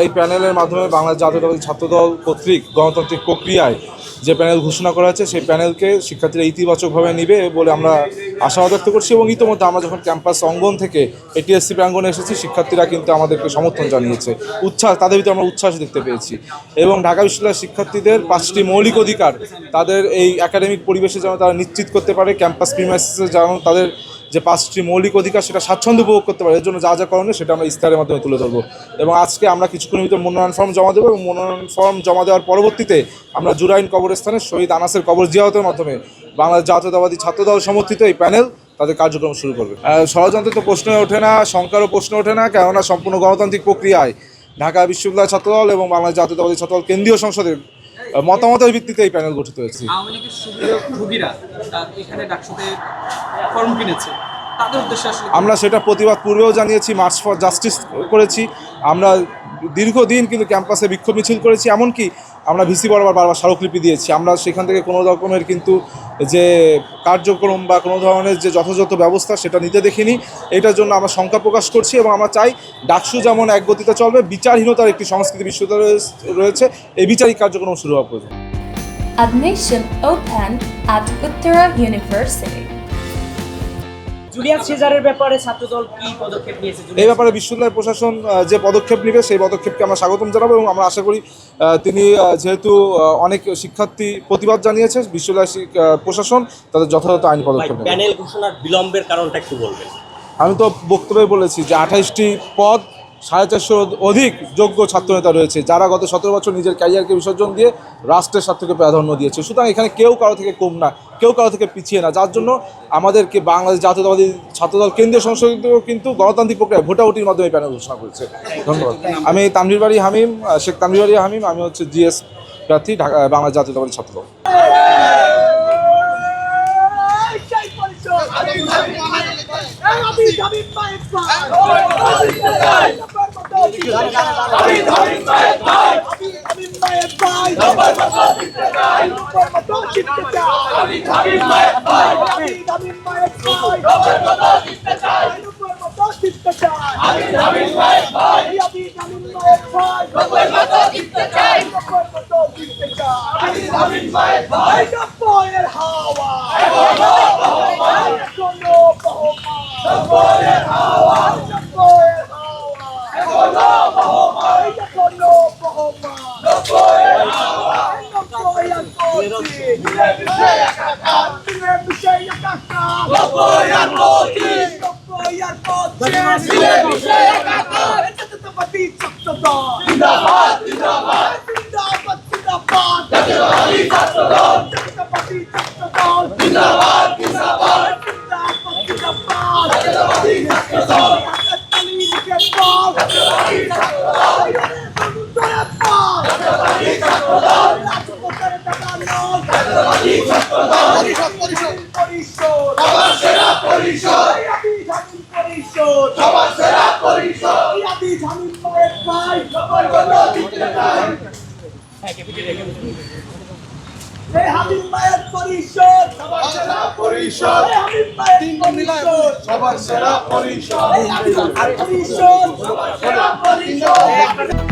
এই প্যানেলের মাধ্যমে বাংলাদেশ জাতীয়তাবাদী ছাত্রদল কর্তৃক গণতান্ত্রিক প্রক্রিয়ায় যে প্যানেল ঘোষণা করা হয়েছে সেই প্যানেলকে শিক্ষার্থীরা ইতিবাচকভাবে নেবে বলে আমরা আশাবাদ ব্যক্ত করছি। এবং ইতিমধ্যে আমরা যখন ক্যাম্পাস অঙ্গন থেকে এটিএসসি প্রাঙ্গণে এসেছি, শিক্ষার্থীরা কিন্তু আমাদেরকে সমর্থন জানিয়েছে, তাদের ভিতরে আমরা উচ্ছ্বাস দেখতে পেয়েছি। এবং ঢাকা বিশ্ববিদ্যালয়ের শিক্ষার্থীদের 5টি মৌলিক অধিকার তাদের এই একাডেমিক পরিবেশে যেন তারা নিশ্চিত করতে পারে, ক্যাম্পাস প্রিমাইসেসে যেন তাদের যে 5টি মৌলিক অধিকার সেটা স্বাচ্ছন্দ্য উপভোগ করতে পারে, এর জন্য যা যা করণীয় সেটা আমরা ইস্তাহারের মাধ্যমে তুলে ধরবো। এবং আজকে আমরা কিছুক্ষণের ভিতরে মনোনয়ন ফর্ম জমা দেবো এবং মনোনয়ন ফর্ম জমা দেওয়ার পরবর্তীতে আমরা জুরাইন কবরস্থানে শহীদ আনাসের কবর জিয়ারতের মাধ্যমে বাংলাদেশ জাতীয়তাবাদী ছাত্রদল সমর্থিত এই প্যানেল তাদের কার্যক্রম শুরু করবে। ষড়যন্ত্র তো প্রশ্ন ওঠে না, শঙ্কারও প্রশ্ন ওঠে না, কেননা সম্পূর্ণ গণতান্ত্রিক প্রক্রিয়ায় ঢাকা বিশ্ববিদ্যালয় ছাত্রদল এবং বাংলাদেশ জাতীয়তাবাদী ছাত্রদল কেন্দ্রীয় সংসদের মতামতের ভিত্তিতে এই প্যানেল গঠিত হয়েছে। আমরা সেটা প্রতিবাদ পূর্বেও জানিয়েছি, মার্চ ফর জাস্টিস করেছি, আমরা দীর্ঘদিন কিন্তু ক্যাম্পাসে বিক্ষোভ মিছিল করেছি, এমনকি আমরা ভিসি বারবার স্মারকলিপি দিয়েছি। আমরা সেখান থেকে কোনো রকমের কিন্তু যে কার্যক্রম বা কোনো ধরনের যে যথাযথ ব্যবস্থা সেটা নিতে দেখিনি। এটার জন্য আমরা শঙ্কা প্রকাশ করছি এবং আমরা চাই ডাকসু যেমন এক গতিতে চলবে, বিচারহীনতার একটি সংস্কৃতি বিশ্ববিদ্যালয় রয়েছে, এই বিচারিক কার্যক্রম শুরু হওয়া প্রয়োজন। Admission open at Uttara University. Julius সিজারের ব্যাপারে ছাত্রদল কি পদক্ষেপ নিয়েছে? এই ব্যাপারে বিশ্ববিদ্যালয় প্রশাসন যে পদক্ষেপ নেবে সেই পদক্ষেপকে আমরা স্বাগতম জানাবো এবং আমরা আশা করি তিনি যেহেতু অনেক শিক্ষার্থী প্রতিবাদ জানিয়েছে, বিশ্ববিদ্যালয় প্রশাসন তাদের যথাযথ আইনি পদক্ষেপ নেবে। প্যানেল ঘোষণার বিলম্বের কারণটা একটু বলবেন। আমি তো বক্তব্যে বলেছি যে 28টি পদ, 450 অধিক যোগ্য ছাত্রনেতা রয়েছে যারা গত 17 বছর নিজের ক্যারিয়ারকে বিসর্জন দিয়ে রাষ্ট্রের স্বার্থকে প্রাধান্য দিয়েছে। সুতরাং এখানে কেউ কারো থেকে কম না, কেউ কারো থেকে পিছিয়ে না, যার জন্য আমাদেরকে বাংলাদেশ জাতীয়তাবাদী ছাত্রদল কেন্দ্রীয় সংসদ কিন্তু গণতান্ত্রিক প্রক্রিয়া ভোটাভুটির মাধ্যমে প্যানেল ঘোষণা করেছে। ধন্যবাদ। আমি তানভীর হামিম, শেখ তানভীর হামিম, আমি হচ্ছে জিএস প্রার্থী, বাংলাদেশ জাতীয়তাবাদী ছাত্রদল। সবার সেরা পরিষদ